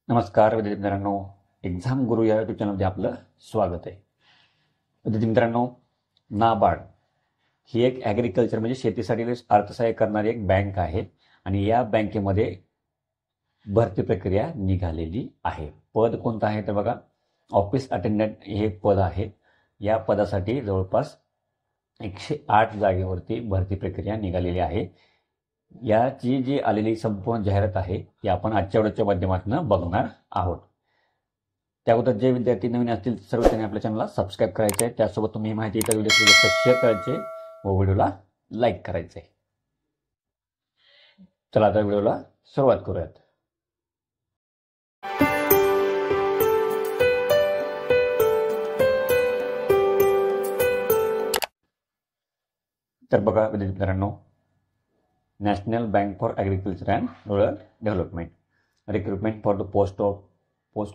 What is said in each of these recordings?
नमस्कार विद्यार्थी मित्रांनो, एक्झाम गुरु या यूट्यूब चॅनलमध्ये आपलं स्वागत आहे. विद्यार्थी मित्रांनो, नाबार्ड ही एक ॲग्रिकल्चर म्हणजे शेतीसाठी अर्थसहाय्य करणारी एक बँक आहे आणि या बँकेमध्ये भरती प्रक्रिया निघालेली आहे. पद कोणतं आहे तर बघा, ऑफिस अटेंडंट हे पद आहे. या पदासाठी जवळपास 108 जागेवरती भरती प्रक्रिया निघालेली आहे. याची जी आलेली संपूर्ण जाहिरात आहे ती आपण आजच्या व्हिडिओच्या माध्यमातून बघणार आहोत. त्या अगोदर जे विद्यार्थी नवीन असतील सर्व त्यांनी आपल्या चॅनलला सबस्क्राईब करायचे आहे. त्यासोबत तुम्ही माहिती इतर व्हिडिओ शेअर करायचे व व्हिडिओला लाईक करायचे. चला आता व्हिडिओला सुरुवात करूयात. तर बघा विद्यार्थी मित्रांनो, national bank for agriculture and rural development, recruitment for the post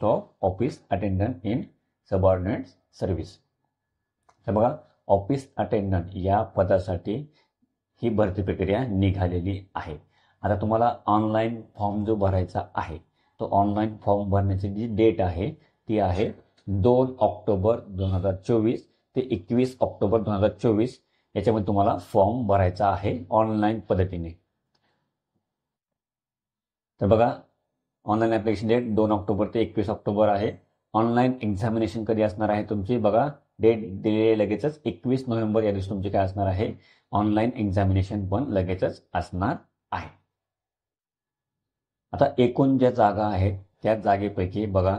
of office attendant in subordinate service. तर बघा, ऑफिस अटेंडंट या पदासाठी ही भरती प्रक्रिया निघालेली आहे. आता तुम्हाला ऑनलाईन फॉर्म जो भरायचा आहे तो ऑनलाईन फॉर्म भरण्याची जी डेट आहे ती आहे 2 ऑक्टोबर 2024 ते 21 ऑक्टोबर 2024. याच्यामध्ये तुम्हाला फॉर्म भरायचा आहे ऑनलाईन पद्धतीने. तर बघा, ऑनलाईन ॲप्लिकेशन डेट 2 ऑक्टोबर ते 21 ऑक्टोबर आहे. ऑनलाईन एक्झामिनेशन कधी असणार आहे तुमची बघा, डेट दिलेली लगेचच 21 नोव्हेंबर या दिवशी तुमची काय असणार आहे, ऑनलाईन एक्झामिनेशन पण लगेचच असणार आहे. आता एकूण ज्या जागा आहेत त्या जागेपैकी बघा,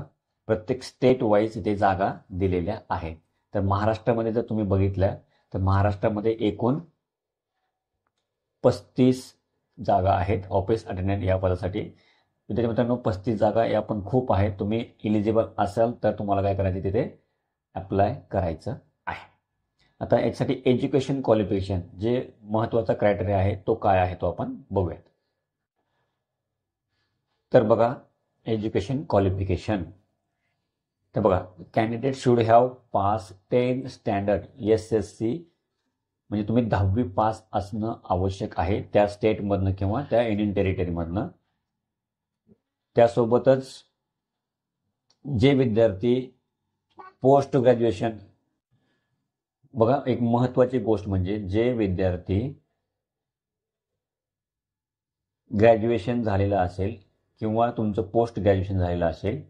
प्रत्येक स्टेट वाईज इथे जागा दिलेल्या आहेत. तर महाराष्ट्रामध्ये जर तुम्ही बघितल्या तर महाराष्ट्रामध्ये एकूण 35 जागा आहेत ऑफिस अटेंडंट या पदासाठी. विद्यार्थी मित्रांनो, 35 जागा या पण खूप आहेत. तुम्ही इलिजिबल असाल तर तुम्हाला काय करायचं, तिथे अप्लाय करायचं आहे. आता याच्यासाठी एज्युकेशन क्वालिफिकेशन जे महत्त्वाचा क्रायटेरिया आहे तो काय आहे तो आपण बघूयात. तर बघा, एज्युकेशन क्वालिफिकेशन. तर बघा, candidate should have pass 10 standard SSC, म्हणजे तुम्ही 10वी पास असणं आवश्यक आहे त्या स्टेटमधनं किंवा त्या युनियन टेरिटरीमधनं. त्यासोबतच जे विद्यार्थी पोस्ट ग्रॅज्युएशन, बघा एक महत्त्वाची गोष्ट म्हणजे जे विद्यार्थी ग्रॅज्युएशन झालेलं असेल किंवा तुमचं पोस्ट ग्रॅज्युएशन झालेलं असेल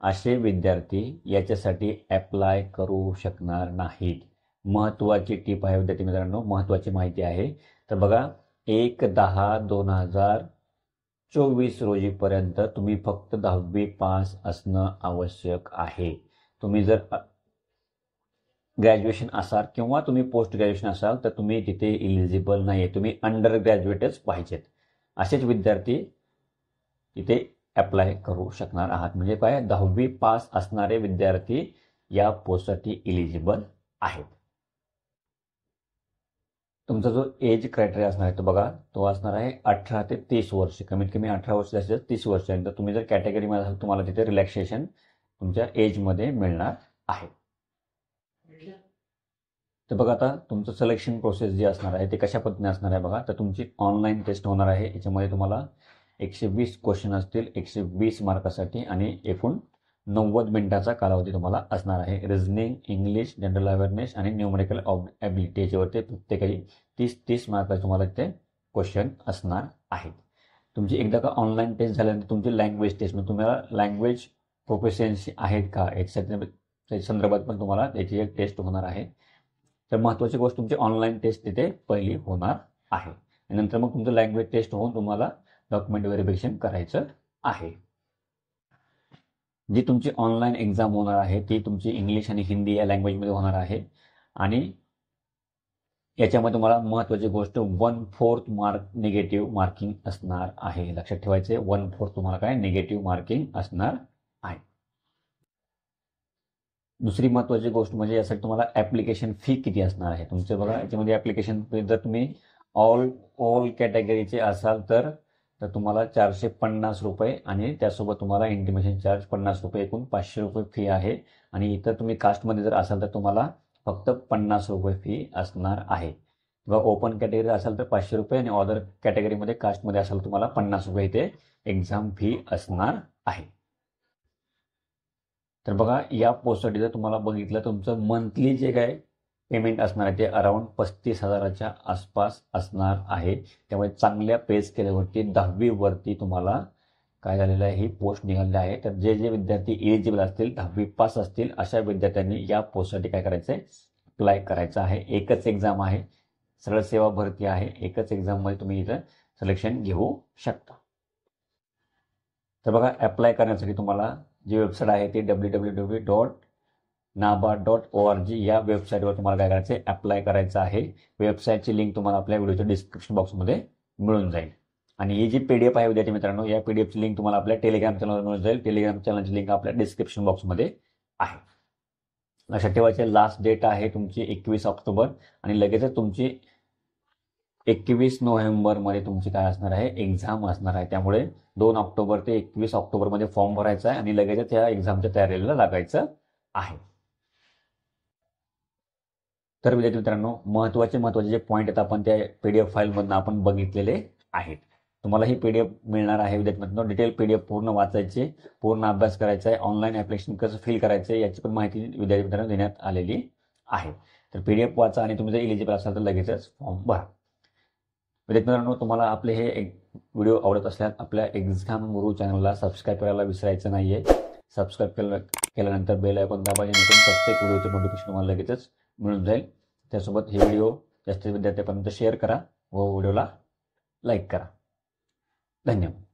असे विद्यार्थी याच्यासाठी अप्लाय करू शकणार नाहीत. महत्त्वाची टीप आहे विद्यार्थी मित्रांनो, महत्त्वाची माहिती आहे. तर बघा, 1/10/2024 रोजीपर्यंत तुम्ही फक्त 10वी पास असणं आवश्यक आहे. तुम्ही जर ग्रॅज्युएशन असाल किंवा तुम्ही पोस्ट ग्रॅज्युएशन असाल तर तुम्ही तिथे इलिजिबल नाही आहे, तुम्ही अंडर ग्रॅज्युएटच पाहिजेत. असेच विद्यार्थी इथे अप्लाय करू शकणार आहात. म्हणजे काय, 10वी पास असणारे विद्यार्थी या पोस्टसाठी इलिजिबल आहेत. तुमचा जो एज क्रायटेरिया असणार आहे तो बघा, तो असणार आहे 18 ते 30 वर्ष, कमीत कमी 18 वर्ष जास्तीत 30 वर्ष. तर तुम्ही जर कॅटेगरीमध्ये असाल तुम्हाला तिथे रिलॅक्सेशन तुमच्या एजमध्ये मिळणार आहे. तर बघा, आता तुमचं सिलेक्शन प्रोसेस जी असणार आहे ते कशा पद्धतीने असणार आहे बघा. तर तुमची ऑनलाईन टेस्ट होणार आहे. याच्यामध्ये तुम्हाला 120 क्वेश्चन असतील 120 मार्कासाठी आणि एकूण 90 मिनिटाचा कालावधी तुम्हाला असणार आहे. रिझनिंग, इंग्लिश, जनरल अवेअरनेस आणि न्यूमेरिकल ॲबिलिटी याच्यावरती प्रत्येकाची 30-30 मार्काचे तुम्हाला इथे क्वेश्चन असणार आहेत. तुमची एकदा का ऑनलाईन टेस्ट झाल्यानंतर तुमची लँग्वेज टेस्ट, म्हणजे तुम्हाला लँग्वेज प्रोफिशियन्सी आहेत का याच्या संदर्भात पण तुम्हाला त्याची एक टेस्ट होणार आहे. तर महत्त्वाची गोष्ट, तुमची ऑनलाईन टेस्ट तिथे पहिली होणार आहे. नंतर मग तुमचं लँग्वेज टेस्ट होऊन तुम्हाला डॉक्युमेंट व्हेरिफिकेशन करायचं आहे. जी तुमची ऑनलाईन एक्झाम होणार आहे ती तुमची इंग्लिश आणि हिंदी या लँग्वेजमध्ये होणार आहे. आणि याच्यामध्ये तुम्हाला महत्त्वाची गोष्ट 1/4 मार्क निगेटिव्ह मार्किंग असणार आहे. लक्षात ठेवायचे, 1/4 तुम्हाला काय निगेटिव्ह मार्किंग असणार आहे. दुसरी महत्त्वाची गोष्ट म्हणजे यासाठी तुम्हाला ॲप्लिकेशन फी किती असणार आहे तुमचं बघा. याच्यामध्ये ॲप्लिकेशन फी जर तुम्ही ऑल कॅटेगरीचे असाल तर तुम्हाला 450 रुपये आणि त्यासोबत तुम्हाला इंटिमेशन चार्ज 50 रुपये, एकूण 500 रुपये फी आहे. आणि इतर तुम्ही कास्टमध्ये जर असाल तर तुम्हाला फक्त 50 रुपये फी असणार आहे. किंवा ओपन कॅटेगरी असाल तर 500 रुपये आणि अदर कॅटेगरीमध्ये कास्टमध्ये असाल तुम्हाला 50 रुपये इथे एक्झाम फी असणार आहे. तर बघा, या पोस्टसाठी जर तुम्हाला बघितलं, तुमचं मंथली जे काय पेमेंट असणार आहे ते अराउंड 35,000च्या आसपास असणार आहे. त्यामुळे चांगल्या पे स्केलवरती 10वी वरती तुम्हाला काय झालेलं आहे, ही पोस्ट निघाली आहे. तर जे जे विद्यार्थी एलिजिबल असतील, 10वी पास असतील, अशा विद्यार्थ्यांनी या पोस्टसाठी काय करायचं आहे, अप्लाय करायचं आहे. एकच एक्झाम आहे, सरळ सेवा भरती आहे. एकच एक्झाममध्ये तुम्ही इथं सिलेक्शन घेऊ शकता. तर बघा, अप्लाय करण्यासाठी तुम्हाला जी वेबसाईट आहे ती www.nabard.org या वेबसाईटवर तुम्हाला काय करायचं आहे, अप्लाय करायचं आहे. वेबसाईटची लिंक तुम्हाला आपल्या व्हिडिओच्या डिस्क्रिप्शन बॉक्समध्ये मिळून जाईल. आणि ही जी PDF आहे विद्यार्थी मित्रांनो, या PDFची लिंक तुम्हाला आपल्या टेलिग्राम चॅनलवर मिळून जाईल. टेलिग्राम चॅनलची लिंक आपल्या डिस्क्रिप्शन बॉक्समध्ये आहे. लक्षात ठेवायचे, लास्ट डेट आहे तुमची 21 ऑक्टोबर आणि लगेचच तुमची 21 नोव्हेंबरमध्ये तुमची काय असणार आहे, एक्झाम असणार आहे. त्यामुळे 2 ऑक्टोबर ते 21 ऑक्टोबरमध्ये फॉर्म भरायचा आहे आणि लगेचच या एक्झामच्या तयारीला लागायचं आहे. तर विद्यार्थी मित्रांनो, महत्त्वाचे जे पॉईंट आहेत आपण त्या PDF फाईलमधून आपण बघितलेले आहेत. तुम्हाला ही PDF मिळणार आहे विद्यार्थी मित्रांनो. डिटेल PDF पूर्ण वाचायचे, पूर्ण अभ्यास करायचा आहे. ऑनलाईन ॲप्लिकेशन कसं फिल करायचं आहे याची पण माहिती विद्यार्थी मित्रांनो देण्यात आलेली आहे. तर PDF वाचा आणि तुम्ही जर एलिजिबल असाल तर लगेचच फॉर्म भरा. विद्यार्थी मित्रांनो, तुम्हाला आपले हे व्हिडिओ आवडत असल्यास आपल्या एक्झाम गुरु चॅनलला सबस्क्राईब करायला विसरायचं नाही आहे. सबस्क्राईब केल्यानंतर बेल आयकॉन दाबायचे, नंतर प्रत्येक व्हिडिओचं नोटिफिकेशन तुम्हाला लगेचच मिळून जाईल. त्यासोबत हे व्हिडिओ जास्तीत विद्यार्थ्यांपर्यंत शेअर करा व व्हिडिओला लाईक करा. धन्यवाद.